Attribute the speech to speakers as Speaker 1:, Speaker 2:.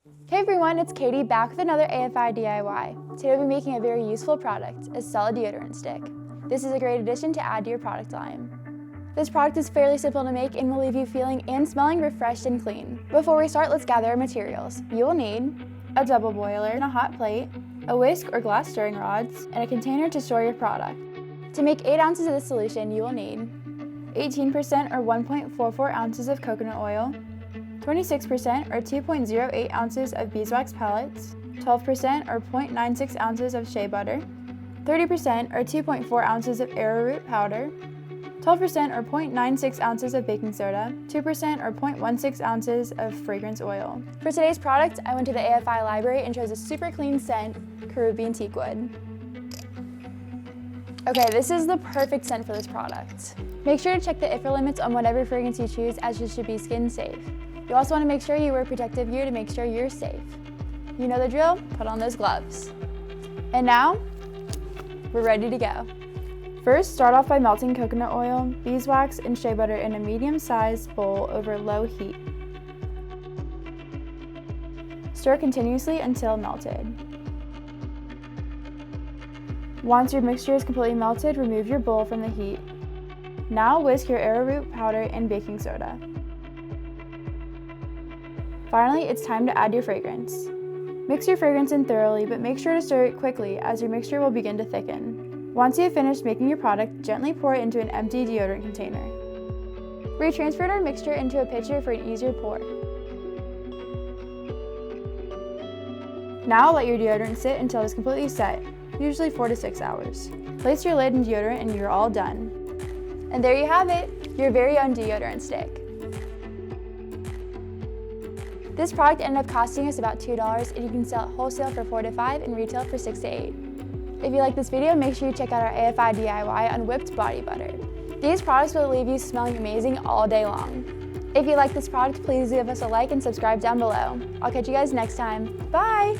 Speaker 1: Hey everyone, it's Katie back with another AFI DIY. Today we'll be making a very useful product, a solid deodorant stick. This is a great addition to add to your product line. This product is fairly simple to make and will leave you feeling and smelling refreshed and clean. Before we start, let's gather our materials. You will need a double boiler and a hot plate, a whisk or glass stirring rods, and a container to store your product. To make 8 ounces of this solution, you will need 18% or 1.44 ounces of coconut oil, 26% or 2.08 ounces of beeswax pellets, 12% or 0.96 ounces of shea butter, 30% or 2.4 ounces of arrowroot powder, 12% or 0.96 ounces of baking soda, 2% or 0.16 ounces of fragrance oil. For today's product, I went to the AFI library and chose a super clean scent, Caribbean Teakwood. Okay, this is the perfect scent for this product. Make sure to check the IFR limits on whatever fragrance you choose, as it should be skin safe. You also want to make sure you wear protective gear to make sure you're safe. You know the drill, put on those gloves. And now, we're ready to go. First, start off by melting coconut oil, beeswax, and shea butter in a medium-sized bowl over low heat. Stir continuously until melted. Once your mixture is completely melted, remove your bowl from the heat. Now whisk your arrowroot powder and baking soda. Finally, it's time to add your fragrance. Mix your fragrance in thoroughly, but make sure to stir it quickly as your mixture will begin to thicken. Once you have finished making your product, gently pour it into an empty deodorant container. We transferred our mixture into a pitcher for an easier pour. Now let your deodorant sit until it is completely set, usually 4 to 6 hours. Place your lid in deodorant and you're all done. And there you have it, your very own deodorant stick. This product ended up costing us about $2, and you can sell it wholesale for $4 to $5 and retail for $6 to $8. If you like this video, make sure you check out our AFI DIY on whipped body butter. These products will leave you smelling amazing all day long. If you like this product, please give us a like and subscribe down below. I'll catch you guys next time. Bye!